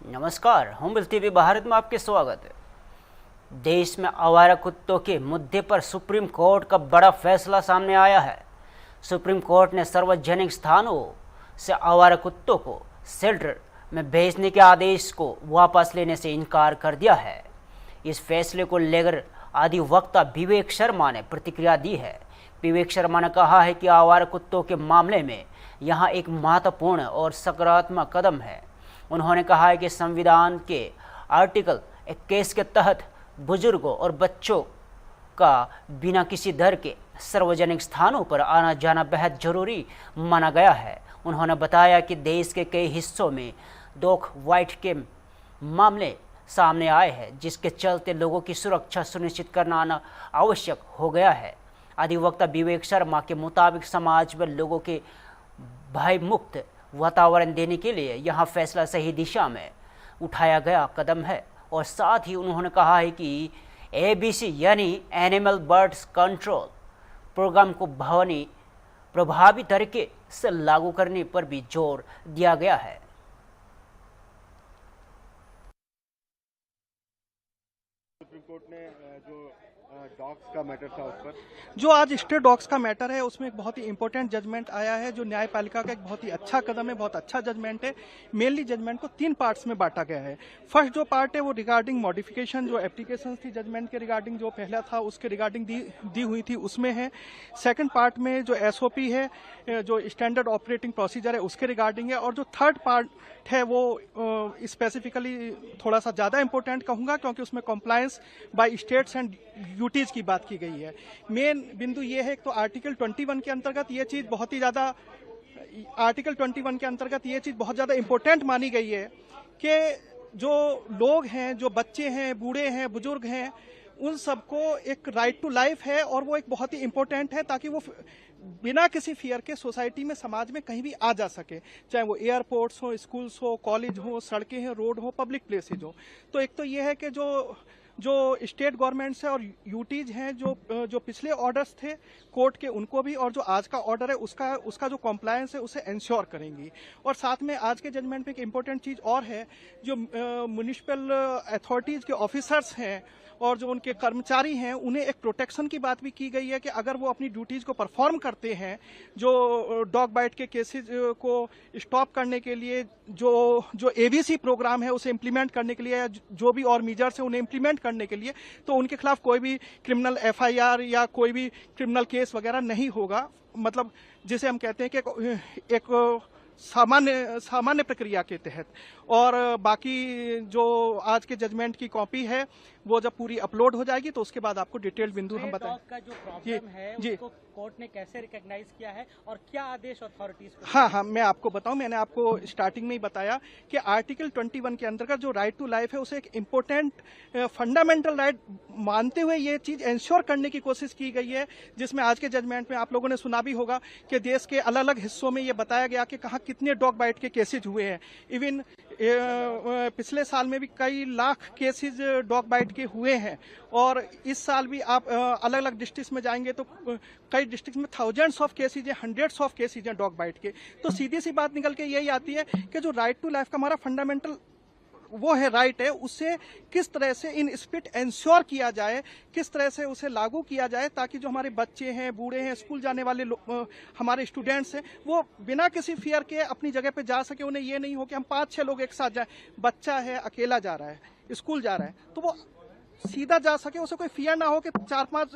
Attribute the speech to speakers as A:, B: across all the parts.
A: नमस्कार, होमबिल टीवी भारत में आपके स्वागत है। देश में आवारा कुत्तों के मुद्दे पर सुप्रीम कोर्ट का बड़ा फैसला सामने आया है। सुप्रीम कोर्ट ने सार्वजनिक स्थानों से आवारा कुत्तों को शेल्टर में भेजने के आदेश को वापस लेने से इनकार कर दिया है। इस फैसले को लेकर अधिवक्ता विवेक शर्मा ने प्रतिक्रिया दी है। विवेक शर्मा ने कहा है कि आवारा कुत्तों के मामले में यहाँ एक महत्वपूर्ण और सकारात्मक कदम है। उन्होंने कहा है कि संविधान के आर्टिकल 21 के तहत बुजुर्गों और बच्चों का बिना किसी डर के सार्वजनिक स्थानों पर आना जाना बेहद जरूरी माना गया है। उन्होंने बताया कि देश के कई हिस्सों में डॉग बाइट के मामले सामने आए हैं, जिसके चलते लोगों की सुरक्षा सुनिश्चित करना आवश्यक हो गया है। अधिवक्ता विवेक शर्मा के मुताबिक समाज में लोगों के भय मुक्त वातावरण देने के लिए यह फैसला सही दिशा में उठाया गया कदम है। और साथ ही उन्होंने कहा है कि ABC यानी एनिमल बर्ड्स कंट्रोल प्रोग्राम को प्रभावी तरीके से लागू करने पर भी जोर दिया गया है।
B: सुप्रीम कोर्ट ने जो डॉग्स का मैटर था उस पर
C: जो आज स्ट्रे डॉग्स का मैटर है उसमें एक बहुत ही इंपॉर्टेंट जजमेंट आया है, जो न्यायपालिका का एक बहुत ही अच्छा कदम है, बहुत अच्छा जजमेंट है। मेनली जजमेंट को 3 पार्ट्स में बांटा गया है। फर्स्ट जो पार्ट है वो रिगार्डिंग मॉडिफिकेशन, जो एप्लीकेशन थी जजमेंट के रिगार्डिंग, जो पहला था उसके रिगार्डिंग दी हुई थी उसमें है। सेकंड पार्ट में जो SOP है, जो स्टैंडर्ड ऑपरेटिंग प्रोसीजर है, उसके रिगार्डिंग है। और जो थर्ड पार्ट है वो स्पेसिफिकली थोड़ा सा ज्यादा इंपॉर्टेंट कहूंगा, क्योंकि उसमें compliance by states and duties की बात की गई है। मेन बिंदु ये है, तो आर्टिकल 21 के अंतर्गत ये चीज बहुत ही ज्यादा इंपॉर्टेंट मानी गई है कि जो लोग हैं, जो बच्चे हैं, बूढ़े हैं, बुजुर्ग हैं, उन सबको एक राइट टू लाइफ है, और वो एक बहुत ही इंपॉर्टेंट है ताकि वो बिना किसी फियर के सोसाइटी में, समाज में कहीं भी आ जा सके, चाहे वो एयरपोर्ट्स हो, स्कूल्स हो, कॉलेज हो, सड़कें हो, रोड हो, पब्लिक प्लेसेज हो। तो एक तो ये है कि जो स्टेट गवर्नमेंट्स है और यूटीज हैं, जो पिछले ऑर्डर्स थे कोर्ट के, उनको भी, और जो आज का ऑर्डर है उसका जो कॉम्प्लायंस है उसे इंश्योर करेंगी। और साथ में आज के जजमेंट में एक इम्पोर्टेंट चीज और है, जो म्युनिसिपल अथॉरिटीज के ऑफिसर्स हैं और जो उनके कर्मचारी हैं, उन्हें एक प्रोटेक्शन की बात भी की गई है कि अगर वो अपनी ड्यूटीज को परफॉर्म करते हैं, जो डॉग बाइट के केसेस को स्टॉप करने के लिए जो ABC प्रोग्राम है उसे इम्प्लीमेंट करने के लिए, या जो भी और मेजर्स है उन्हें इम्प्लीमेंट करने के लिए, तो उनके खिलाफ कोई भी क्रिमिनल FIR या कोई भी क्रिमिनल केस वगैरह नहीं होगा। मतलब जिसे हम कहते हैं कि एक सामान्य प्रक्रिया के तहत। और बाकी जो आज के जजमेंट की कॉपी है वो जब पूरी अपलोड हो जाएगी तो उसके बाद आपको डिटेल्ड बिंदु हम बताएं।
D: का जो प्रॉब्लम है उसको कोर्ट ने कैसे रिकॉग्नाइज किया है और क्या आदेश अथॉरिटीज को?
C: हाँ, मैं आपको बताऊं, मैंने आपको स्टार्टिंग में ही बताया कि आर्टिकल 21 के अंतर्गत जो राइट टू लाइफ है उसे एक इम्पोर्टेंट फंडामेंटल राइट मानते हुए ये चीज इंश्योर करने की कोशिश की गई है, जिसमें आज के जजमेंट में आप लोगों ने सुना भी होगा कि देश के अलग अलग हिस्सों में ये बताया गया कि कहाँ कितने डॉग बाइट के केसेज हुए हैं। इवन पिछले साल में भी कई लाख केसेज डॉग बाइट के हुए हैं, और इस साल भी आप अलग अलग डिस्ट्रिक्ट में जाएंगे तो कई डिस्ट्रिक्ट में थाउजेंड्स ऑफ केसेज हैं, हंड्रेड्स ऑफ केसेज हैं डॉग बाइट के। तो सीधी सी बात निकल के यही आती है कि जो राइट टू लाइफ का हमारा फंडामेंटल वो है, राइट है, उससे किस तरह से इन स्पिरिट इंश्योर किया जाए, किस तरह से उसे लागू किया जाए, ताकि जो हमारे बच्चे हैं, बूढ़े हैं, स्कूल जाने वाले हमारे स्टूडेंट्स हैं, वो बिना किसी फियर के अपनी जगह पे जा सके। उन्हें ये नहीं हो कि हम 5-6 लोग एक साथ जाएं, बच्चा है, अकेला जा रहा है, स्कूल जा रहा है, तो वो सीधा जा सके, उसे कोई फियर ना हो कि 4-5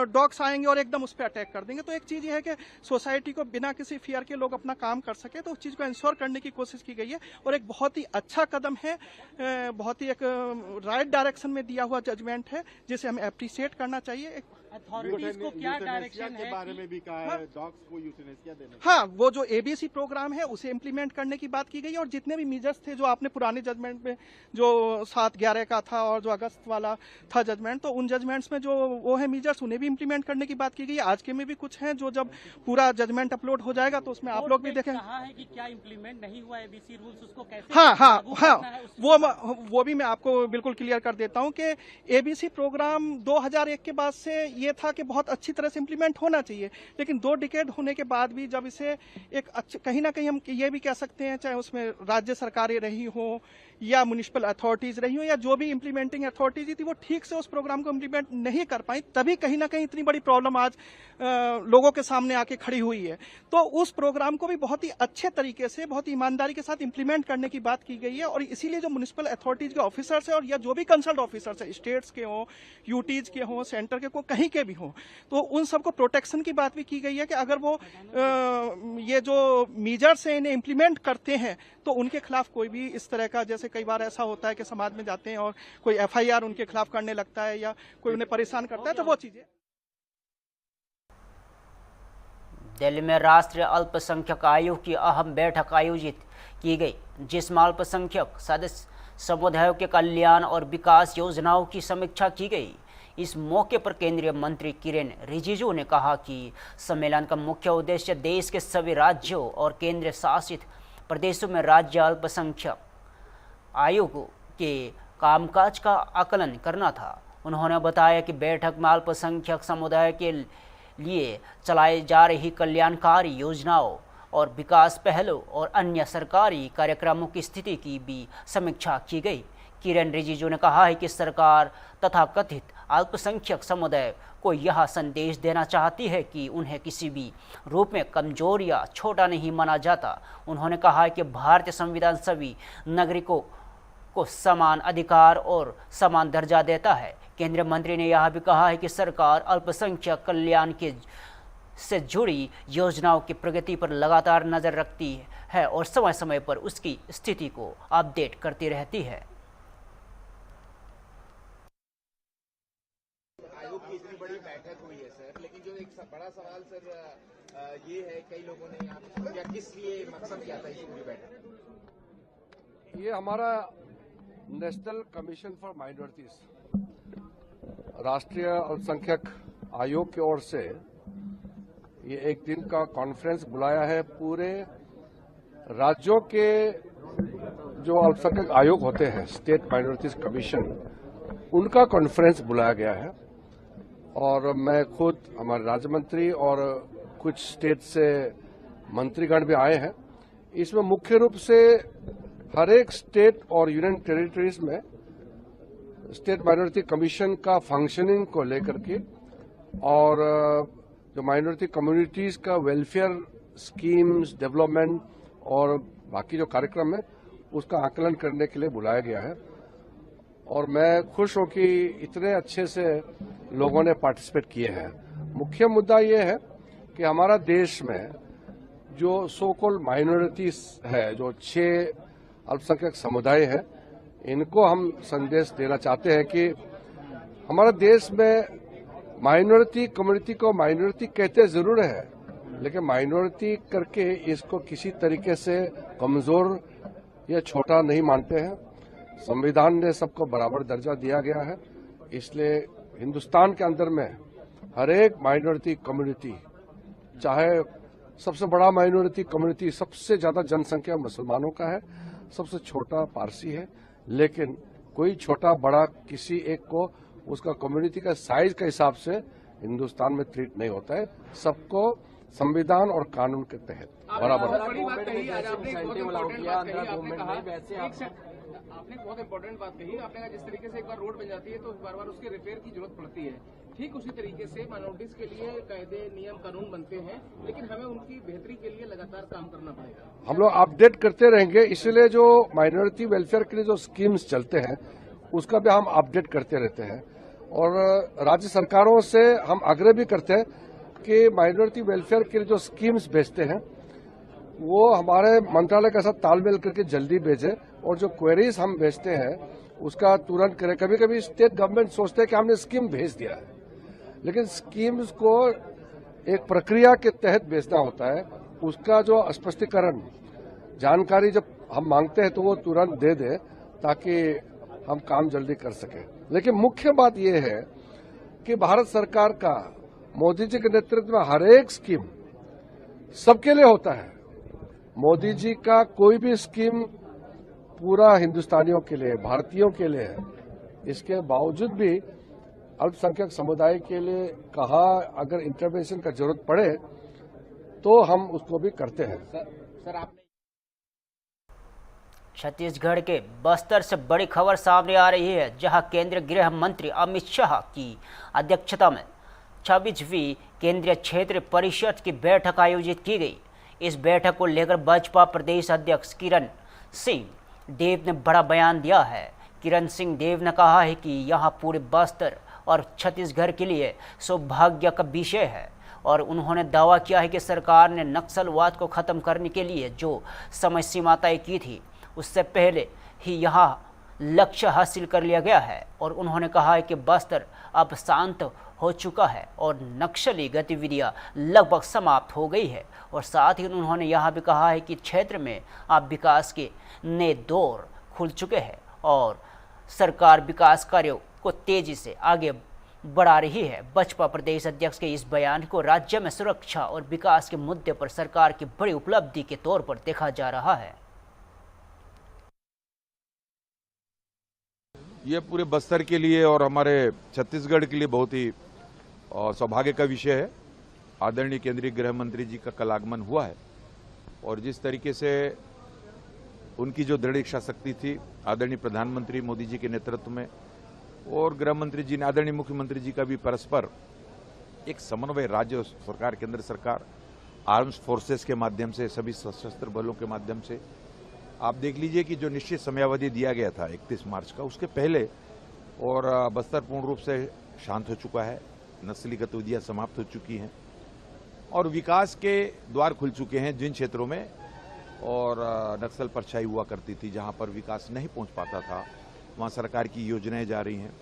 C: डॉग्स आएंगे और एकदम उस पर अटैक कर देंगे। तो एक चीज ये है कि सोसाइटी को बिना किसी फियर के लोग अपना काम कर सके, तो उस चीज को इंश्योर करने की कोशिश की गई है, और एक बहुत ही अच्छा कदम है, बहुत ही एक राइट डायरेक्शन में दिया हुआ जजमेंट है, जिसे हमें अप्रिशिएट करना चाहिए।
D: अथॉरिटीज को क्या डायरेक्शन है
B: के बारे में भी कहा है, डॉग्स को यूथेनेसिया देना।
C: हाँ, वो जो ABC प्रोग्राम है उसे इम्प्लीमेंट करने की बात की गई है, और जितने भी मेजर्स थे जो आपने पुराने जजमेंट में, जो 7/11 का था और जो अगस्त वाला था जजमेंट, तो उन जजमेंट्स में जो वो है मेजर्स, उन्हें भी इम्प्लीमेंट करने की बात की गई है। आज के में भी कुछ हैं, जो जब पूरा जजमेंट अपलोड हो जाएगा तो उसमें आप लोग भी देखें।
D: कहा है कि क्या इम्प्लीमेंट नहीं हुआ ABC रूल्स, उसको कैसे
C: वो भी मैं आपको बिल्कुल क्लियर कर देता हूं कि ABC प्रोग्राम 2001 के बाद से ये था कि बहुत अच्छी तरह से इम्प्लीमेंट होना चाहिए, लेकिन 2 डिकेड होने के बाद भी जब इसे एक कहीं ना कहीं हम ये भी कह सकते हैं, चाहे उसमें राज्य सरकारें रही हो या म्युनिसिपल अथॉरिटीज रही हो या जो भी इम्प्लीमेंटिंग अथॉरिटीज थी, वो ठीक से उस प्रोग्राम को इम्प्लीमेंट नहीं कर पाई, तभी कहीं ना कहीं इतनी बड़ी प्रॉब्लम आज लोगों के सामने आके खड़ी हुई है। तो उस प्रोग्राम को भी बहुत ही अच्छे तरीके से, बहुत ही ईमानदारी के साथ इम्प्लीमेंट करने की बात की गई है, और इसीलिए जो म्युनिसिपल अथॉरिटीज के ऑफिसर्स है और या जो भी कंसल्ट ऑफिसर्स है, स्टेट्स के हों, यूटीज के हों, सेंटर के को कहीं के भी हों, तो उन सबको प्रोटेक्शन की बात भी की गई है कि अगर वो ये जो मेजर्स हैं इन्हें इम्प्लीमेंट करते हैं तो उनके खिलाफ कोई भी इस तरह का, जैसे कई बार ऐसा होता है कि समाज में जाते हैं और कोई एफआईआर उनके खिलाफ करने लगता है या कोई उन्हें परेशान करता है, तो वो चीजें।
A: दिल्ली में राष्ट्रीय अल्पसंख्यक आयोग की अहम बैठक आयोजित की गई, जिसमें अल्पसंख्यक सदस्य समुदायों के कल्याण और विकास योजनाओं की समीक्षा की गई। इस मौके पर केंद्रीय मंत्री किरेन रिजिजू ने कहा कि सम्मेलन का मुख्य उद्देश्य देश के सभी राज्यों और केंद्र शासित प्रदेशों में राज्य अल्पसंख्यक आयोग के कामकाज का आकलन करना था। उन्होंने बताया कि बैठक में अल्पसंख्यक समुदाय के लिए चलाई जा रही कल्याणकारी योजनाओं और विकास पहलों और अन्य सरकारी कार्यक्रमों की स्थिति की भी समीक्षा की गई। किरेन रिजिजू ने कहा है कि सरकार तथा कथित अल्पसंख्यक समुदाय को यह संदेश देना चाहती है कि उन्हें किसी भी रूप में कमजोर या छोटा नहीं माना जाता। उन्होंने कहा है कि भारतीय संविधान सभी नागरिकों को समान अधिकार और समान दर्जा देता है। केंद्रीय मंत्री ने यह भी कहा है कि सरकार अल्पसंख्यक कल्याण के से जुड़ी योजनाओं की प्रगति पर लगातार नजर रखती है और समय समय पर उसकी स्थिति को अपडेट करती रहती है।
E: आयोग की इतनी बड़ी बैठक हुई है सर, लेकिन जो एक बड़ा सवाल सर ये है, कई लोगों ने यहाँ क्या किस लिए मकसद क्या था इस पूरी बैठक?
F: ये हमारा नेशनल कमीशन फॉर माइनॉरिटीज, राष्ट्रीय अल्पसंख्यक आयोग की ओर से ये एक दिन का कॉन्फ्रेंस बुलाया है। पूरे राज्यों के जो अल्पसंख्यक आयोग होते हैं, स्टेट माइनॉरिटीज कमीशन, उनका कॉन्फ्रेंस बुलाया गया है। और मैं खुद, हमारे राज्य मंत्री और कुछ स्टेट से मंत्रीगण भी आए हैं। इसमें मुख्य रूप से हर एक स्टेट और यूनियन टेरिटरीज में स्टेट माइनॉरिटी कमीशन का फंक्शनिंग को लेकर के और जो माइनॉरिटी कम्युनिटीज का वेलफेयर स्कीम्स, डेवलपमेंट और बाकी जो कार्यक्रम है उसका आकलन करने के लिए बुलाया गया है। और मैं खुश हूं कि इतने अच्छे से लोगों ने पार्टिसिपेट किए हैं। मुख्य मुद्दा ये है कि हमारा देश में जो सो कॉल्ड माइनॉरिटीज है, जो 6 अल्पसंख्यक समुदाय है, इनको हम संदेश देना चाहते हैं कि हमारा देश में माइनॉरिटी कम्युनिटी को माइनॉरिटी कहते जरूर है, लेकिन माइनॉरिटी करके इसको किसी तरीके से कमजोर या छोटा नहीं मानते हैं। संविधान ने सबको बराबर दर्जा दिया गया है, इसलिए हिंदुस्तान के अंदर में हर एक माइनॉरिटी कम्युनिटी, चाहे सबसे बड़ा माइनॉरिटी कम्युनिटी, सबसे ज्यादा जनसंख्या मुसलमानों का है, सबसे छोटा पारसी है, लेकिन कोई छोटा बड़ा किसी एक को उसका कम्युनिटी का साइज के हिसाब से हिंदुस्तान में ट्रीट नहीं होता है। सबको संविधान और कानून के तहत बराबर।
G: आपने बहुत इंपॉर्टेंट बात कही। आपने कहा जिस तरीके से एक बार रोड बन जाती है तो बार बार उसके रिपेयर की जरूरत पड़ती है, ठीक उसी तरीके से माइनॉरिटीज के लिए कायदे, नियम, कानून बनते हैं, लेकिन हमें उनकी बेहतरी के लिए लगातार काम करना पड़ेगा। हम
F: लोग अपडेट करते रहेंगे, इसलिए जो माइनॉरिटी वेलफेयर के लिए जो स्कीम्स चलते हैं उसका भी हम अपडेट करते रहते हैं। और राज्य सरकारों से हम आग्रह भी करते हैं कि माइनॉरिटी वेलफेयर के लिए जो स्कीम्स भेजते हैं वो हमारे मंत्रालय के साथ तालमेल करके जल्दी भेजें, और जो क्वेरीज हम भेजते हैं उसका तुरंत करें। कभी कभी स्टेट गवर्नमेंट सोचते हैं कि हमने स्कीम भेज दिया है, लेकिन स्कीम्स को एक प्रक्रिया के तहत भेजना होता है। उसका जो स्पष्टीकरण, जानकारी जब हम मांगते हैं तो वो तुरंत दे दे ताकि हम काम जल्दी कर सकें। लेकिन मुख्य बात यह है कि भारत सरकार का, मोदी जी के नेतृत्व में हर एक स्कीम सबके लिए होता है। मोदी जी का कोई भी स्कीम पूरा हिंदुस्तानियों के लिए, भारतीयों के लिए है। इसके बावजूद भी अल्पसंख्यक समुदाय के लिए कहा, अगर इंटरवेंशन का जरूरत पड़े तो हम उसको भी करते हैं।
E: सर आपने
A: छत्तीसगढ़ के बस्तर से बड़ी खबर सामने आ रही है, जहां केंद्रीय गृह मंत्री अमित शाह की अध्यक्षता में 26वीं केंद्रीय क्षेत्रीय परिषद की बैठक आयोजित की गई। इस बैठक को लेकर भाजपा प्रदेश अध्यक्ष किरण सिंह देव ने बड़ा बयान दिया है। किरण सिंह देव ने कहा है कि यहां पूरे बस्तर और छत्तीसगढ़ के लिए सौभाग्य का विषय है और उन्होंने दावा किया है कि सरकार ने नक्सलवाद को खत्म करने के लिए जो समय सीमा तय की थी उससे पहले ही यहां लक्ष्य हासिल कर लिया गया है। और उन्होंने कहा है कि बस्तर अब शांत हो चुका है और नक्सली गतिविधियां लगभग समाप्त हो गई है। और साथ ही उन्होंने यहां भी कहा है कि क्षेत्र में अब विकास के नए दौर खुल चुके हैं और सरकार विकास कार्यों को तेजी से आगे बढ़ा रही है। भाजपा प्रदेश अध्यक्ष के इस बयान को राज्य में सुरक्षा और विकास के मुद्दे पर सरकार की बड़ी उपलब्धि के तौर पर देखा जा रहा है।
H: ये पूरे बस्तर के लिए और हमारे छत्तीसगढ़ के लिए बहुत ही सौभाग्य का विषय है। आदरणीय केंद्रीय गृह मंत्री जी का कल आगमन हुआ है और जिस तरीके से उनकी जो दृढ़ इच्छा शक्ति थी आदरणीय प्रधानमंत्री मोदी जी के नेतृत्व में और गृह मंत्री जी ने आदरणीय मुख्यमंत्री जी का भी परस्पर एक समन्वय राज्य सरकार, केंद्र सरकार, आर्म्स फोर्सेस के माध्यम से, सभी सशस्त्र बलों के माध्यम से आप देख लीजिए कि जो निश्चित समयावधि दिया गया था 31 मार्च का, उसके पहले और बस्तर पूर्ण रूप से शांत हो चुका है, नक्सली गतिविधियां समाप्त हो चुकी हैं और विकास के द्वार खुल चुके हैं जिन क्षेत्रों में और नक्सल परछाई हुआ करती थी, जहां पर विकास नहीं पहुंच पाता था, वहां सरकार की योजनाएं जा रही हैं।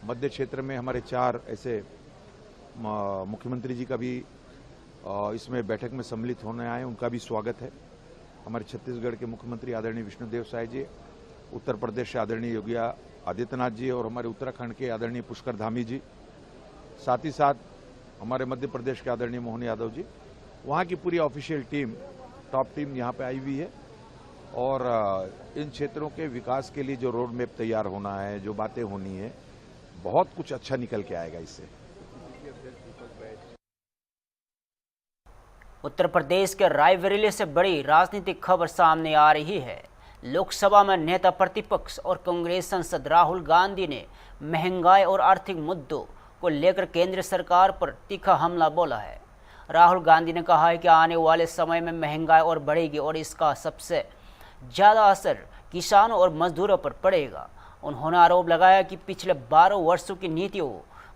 H: मध्य क्षेत्र में हमारे 4 ऐसे मुख्यमंत्री जी का भी इसमें बैठक में सम्मिलित होने आए, उनका भी स्वागत है। हमारे छत्तीसगढ़ के मुख्यमंत्री आदरणीय विष्णुदेव साय जी, उत्तर प्रदेश से आदरणीय योगी आदित्यनाथ जी और हमारे उत्तराखंड के आदरणीय पुष्कर धामी जी, साथ ही साथ हमारे मध्य प्रदेश के आदरणीय मोहन यादव जी, वहाँ की पूरी ऑफिशियल टीम, टॉप टीम यहाँ पे आई हुई है और इन क्षेत्रों के विकास के लिए जो रोड मैप तैयार होना है, जो बातें होनी है, बहुत कुछ अच्छा निकल के आएगा इससे।
A: उत्तर प्रदेश के रायबरेली से बड़ी राजनीतिक खबर सामने आ रही है। लोकसभा में नेता प्रतिपक्ष और कांग्रेस सांसद राहुल गांधी ने महंगाई और आर्थिक मुद्दों को लेकर केंद्र सरकार पर तीखा हमला बोला है। राहुल गांधी ने कहा है कि आने वाले समय में महंगाई और बढ़ेगी और इसका सबसे ज़्यादा असर किसानों और मजदूरों पर पड़ेगा। उन्होंने आरोप लगाया कि पिछले 12 वर्षों की नीतियों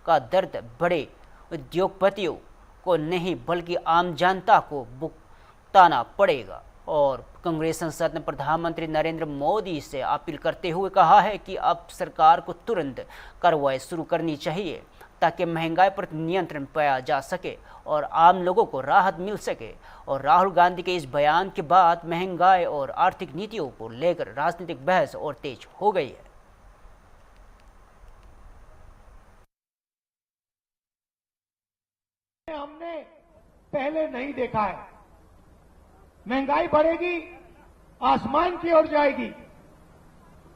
A: का दर्द बड़े उद्योगपतियों को नहीं बल्कि आम जनता को भुगताना पड़ेगा। और कांग्रेस सांसद ने प्रधानमंत्री नरेंद्र मोदी से अपील करते हुए कहा है कि अब सरकार को तुरंत कार्रवाई शुरू करनी चाहिए ताकि महंगाई पर नियंत्रण पाया जा सके और आम लोगों को राहत मिल सके। और राहुल गांधी के इस बयान के बाद महंगाई और आर्थिक नीतियों को लेकर राजनीतिक बहस और तेज हो गई है।
I: हमने पहले नहीं देखा है। महंगाई बढ़ेगी, आसमान की ओर जाएगी,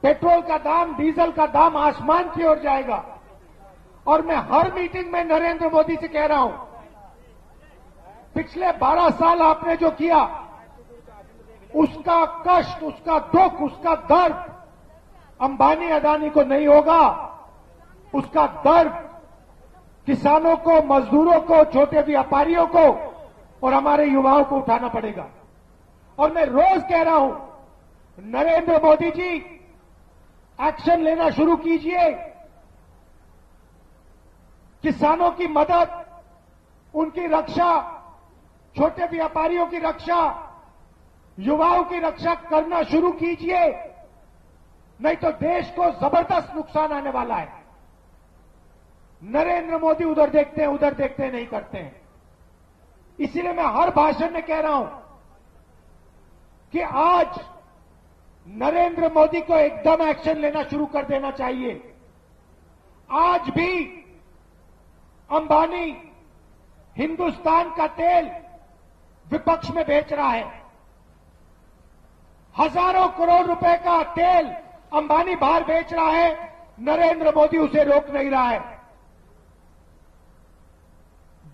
I: पेट्रोल का दाम, डीजल का दाम आसमान की ओर जाएगा। और मैं हर मीटिंग में नरेंद्र मोदी से कह रहा हूं, पिछले 12 साल आपने जो किया, उसका कष्ट, उसका दुख, उसका दर्द अंबानी अदानी को नहीं होगा। उसका दर्द किसानों को, मजदूरों को, छोटे व्यापारियों को और हमारे युवाओं को उठाना पड़ेगा। और मैं रोज कह रहा हूं, नरेंद्र मोदी जी एक्शन लेना शुरू कीजिए। किसानों की मदद, उनकी रक्षा, छोटे व्यापारियों की रक्षा, युवाओं की रक्षा करना शुरू कीजिए, नहीं तो देश को जबरदस्त नुकसान आने वाला है। नरेंद्र मोदी उधर देखते हैं, उधर देखते हैं, नहीं करते हैं। इसीलिए मैं हर भाषण में कह रहा हूं कि आज नरेंद्र मोदी को एकदम एक्शन लेना शुरू कर देना चाहिए। आज भी अंबानी हिंदुस्तान का तेल विपक्ष में बेच रहा है। हजारों करोड़ रुपए का तेल अंबानी बाहर बेच रहा है, नरेंद्र मोदी उसे रोक नहीं रहा है।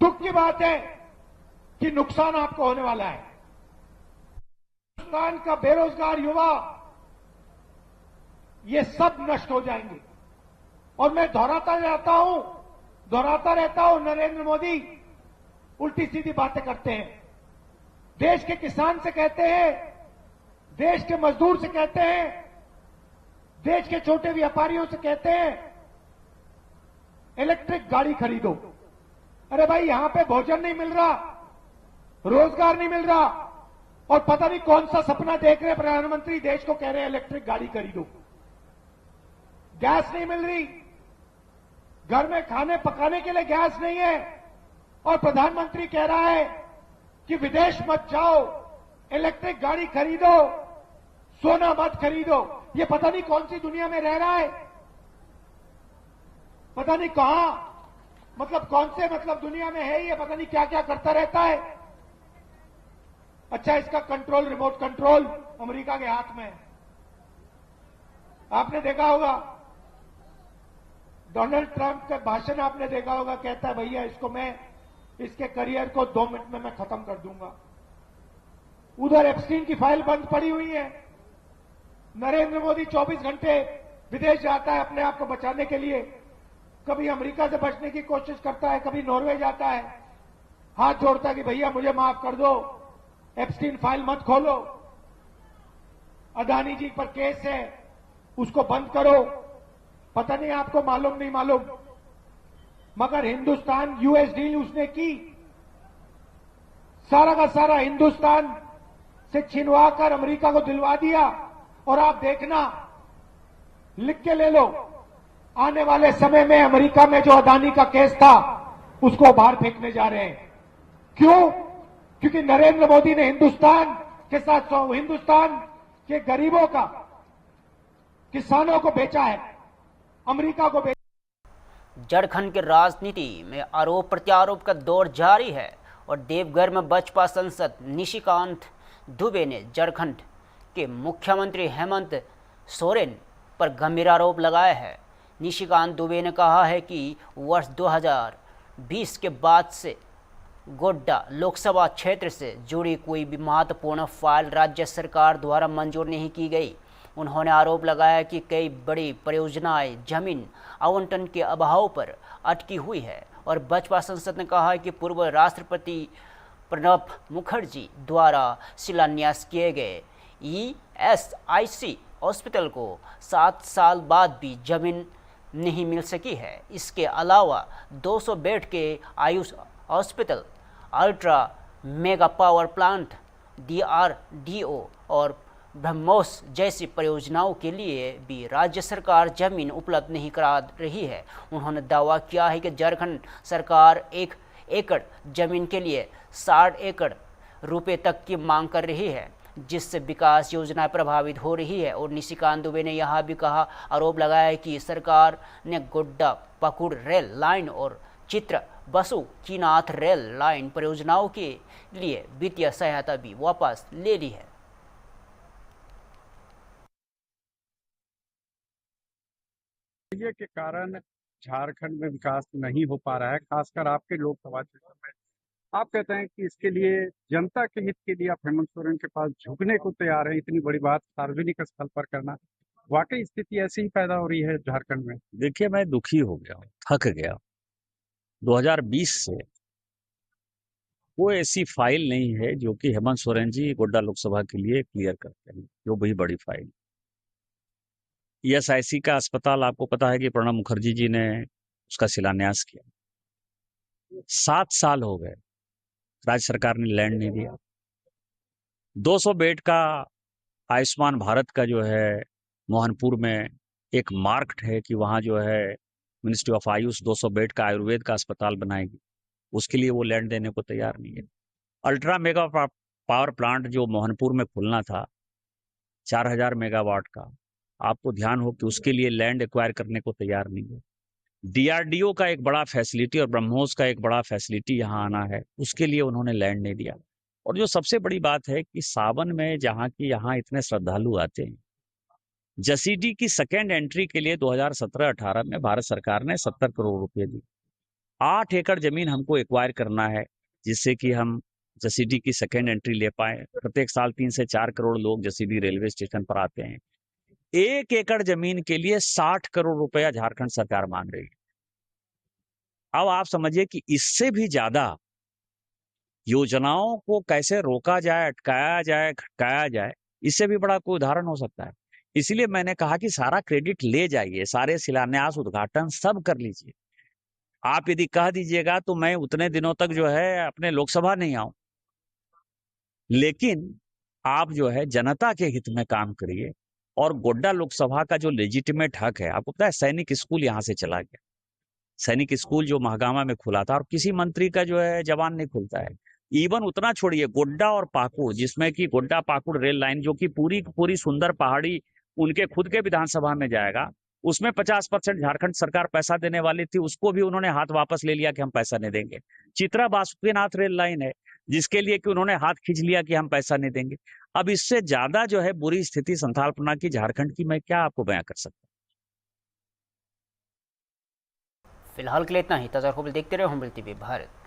I: दुख की बात है कि नुकसान आपको होने वाला है। हिंदुस्तान का बेरोजगार युवा, ये सब नष्ट हो जाएंगे। और मैं दोहराता रहता हूं, नरेंद्र मोदी उल्टी सीधी बातें करते हैं। देश के किसान से कहते हैं, देश के मजदूर से कहते हैं, देश के छोटे व्यापारियों से कहते हैं इलेक्ट्रिक गाड़ी खरीदो। अरे भाई, यहां पे भोजन नहीं मिल रहा, रोजगार नहीं मिल रहा, और पता नहीं कौन सा सपना देख रहे प्रधानमंत्री, देश को कह रहे हैं इलेक्ट्रिक गाड़ी खरीदो। गैस नहीं मिल रही, घर में खाने पकाने के लिए गैस नहीं है, और प्रधानमंत्री कह रहा है कि विदेश मत जाओ, इलेक्ट्रिक गाड़ी खरीदो, सोना मत खरीदो। ये पता नहीं कौन सी दुनिया में रह रहा है, पता नहीं कहां, कौन से दुनिया में है ये, पता नहीं क्या क्या करता रहता है। अच्छा, इसका कंट्रोल, रिमोट कंट्रोल अमेरिका के हाथ में है। आपने देखा होगा डोनाल्ड ट्रंप का भाषण, आपने देखा होगा, कहता है भैया इसके करियर को 2 मिनट में मैं खत्म कर दूंगा। उधर एप्स्टीन की फाइल बंद पड़ी हुई है। नरेंद्र मोदी 24 घंटे विदेश जाता है अपने आप को बचाने के लिए, कभी अमेरिका से बचने की कोशिश करता है, कभी नॉर्वे जाता है, हाथ जोड़ता है कि भैया मुझे माफ कर दो, एप्स्टीन फाइल मत खोलो, अदानी जी पर केस है उसको बंद करो। पता नहीं आपको मालूम नहीं मालूम, मगर हिंदुस्तान यूएस डील उसने की, सारा का सारा हिंदुस्तान से छिनवाकर अमेरिका को दिलवा दिया। और आप देखना, लिख के ले लो, आने वाले समय में अमेरिका में जो अदानी का केस था उसको बाहर फेंकने जा रहे हैं। क्यों? क्योंकि नरेंद्र मोदी ने हिंदुस्तान के साथ हिंदुस्तान के गरीबों का, किसानों को बेचा है, अमेरिका को बेचा।
A: झारखंड की राजनीति में आरोप प्रत्यारोप का दौर जारी है और देवघर में बसपा सांसद निशिकांत दुबे ने झारखंड के मुख्यमंत्री हेमंत सोरेन पर गंभीर आरोप लगाया है। निशिकांत दुबे ने कहा है कि वर्ष 2020 के बाद से गोड्डा लोकसभा क्षेत्र से जुड़ी कोई भी महत्वपूर्ण फाइल राज्य सरकार द्वारा मंजूर नहीं की गई। उन्होंने आरोप लगाया कि कई बड़ी परियोजनाएं जमीन आवंटन के अभाव पर अटकी हुई है। और बसपा सांसद ने कहा कि पूर्व राष्ट्रपति प्रणब मुखर्जी द्वारा शिलान्यास किए गए ESIC हॉस्पिटल को 7 साल बाद भी जमीन नहीं मिल सकी है। इसके अलावा 200 बेड के Ayush hospital, ultra mega power plant, DRDO और ब्रह्मोस जैसी परियोजनाओं के लिए भी राज्य सरकार जमीन उपलब्ध नहीं करा रही है। उन्होंने दावा किया है कि झारखंड सरकार 1 एकड़ जमीन के लिए 60 एकड़ रुपए तक की मांग कर रही है, जिससे विकास योजनाएं प्रभावित हो रही है। और निशिकांत दुबे ने यह भी आरोप लगाया कि सरकार ने गोड्डा पाकुड़ रेल लाइन और चित्र बसु कीनाथ रेल लाइन परियोजनाओं के लिए वित्तीय सहायता भी वापस ले ली है।
J: के कारण झारखंड में विकास नहीं हो पा रहा है, खासकर आपके लोकसभा क्षेत्र में। आप कहते हैं कि इसके लिए जनता के हित के लिए आप हेमंत सोरेन के पास झुकने को तैयार हैं। इतनी बड़ी बात सार्वजनिक स्थल पर करना, वाकई स्थिति ऐसी ही पैदा हो रही है झारखंड में?
K: देखिए, मैं दुखी हो गया, थक गया। 2020 से कोई ऐसी फाइल नहीं है जो कि हेमंत सोरेन जी गोड्डा लोकसभा के लिए क्लियर करते हैं, जो भी बड़ी फाइल। ESIC का अस्पताल, आपको पता है कि प्रणब मुखर्जी जी ने उसका शिलान्यास किया। 7 साल हो गए, राज्य सरकार ने लैंड नहीं दिया। 200 बेड का आयुष्मान भारत का जो है मोहनपुर में एक मार्क्ड है कि वहाँ जो है मिनिस्ट्री ऑफ आयुष 200 बेड का आयुर्वेद का अस्पताल बनाएगी, उसके लिए वो लैंड देने को तैयार नहीं है। अल्ट्रा मेगा पावर प्लांट जो मोहनपुर में खुलना था 4000 मेगावाट का, आपको ध्यान हो कि उसके लिए लैंड एक्वायर करने को तैयार नहीं है। DRDO का एक बड़ा फैसिलिटी और ब्रह्मोस का एक बड़ा फैसिलिटी यहाँ आना है, उसके लिए उन्होंने लैंड नहीं दिया। और जो सबसे बड़ी बात है कि सावन में जहाँ की यहाँ इतने श्रद्धालु आते हैं, जसीडी की सेकेंड एंट्री के लिए 2017-18 में भारत सरकार ने 70 करोड़ रुपए दी। 8 एकड़ जमीन हमको एक्वायर करना है, जिससे कि हम जसीडी की सेकेंड एंट्री ले पाए। प्रत्येक साल 3 से 4 करोड़ लोग जसीडी रेलवे स्टेशन पर आते हैं। 1 एकड़ जमीन के लिए 60 करोड़ रुपया झारखंड सरकार मांग रही है। अब आप समझिए कि इससे भी ज्यादा योजनाओं को कैसे रोका जाए, अटकाया जाए, खटकाया जाए, इससे भी बड़ा कोई उदाहरण हो सकता है। इसलिए मैंने कहा कि सारा क्रेडिट ले जाइए, सारे शिलान्यास, उद्घाटन सब कर लीजिए। आप यदि कह दीजिएगा तो मैं उतने दिनों तक जो है अपने लोकसभा नहीं आऊं, लेकिन आप जो है जनता के हित में काम करिए। और गोड्डा लोकसभा का जो लेजिटिमेट हक है, आपको पता है सैनिक स्कूल यहां से चला गया। सैनिक स्कूल जो महागामा में खुला था, और किसी मंत्री का जो है जवान नहीं खुलता है। इवन उतना छोड़िए, गोड्डा और पाकुड़, जिसमें कि गोड्डा पाकुड़ रेल लाइन जो कि पूरी सुंदर पहाड़ी उनके खुद के विधानसभा में जाएगा, उसमें 50% झारखंड सरकार पैसा देने वाली थी, उसको भी उन्होंने हाथ वापस ले लिया कि हम पैसा नहीं देंगे। चित्रा बासुकीनाथ रेल लाइन है जिसके लिए कि उन्होंने हाथ खींच लिया कि हम पैसा नहीं देंगे। अब इससे ज्यादा जो है बुरी स्थिति संथालपना की झारखंड की मैं क्या आपको बयां कर सकता हूं।
A: फिलहाल के लिए इतना ही। ताज़ा खबर देखते रहे हुंबल टीवी भारत।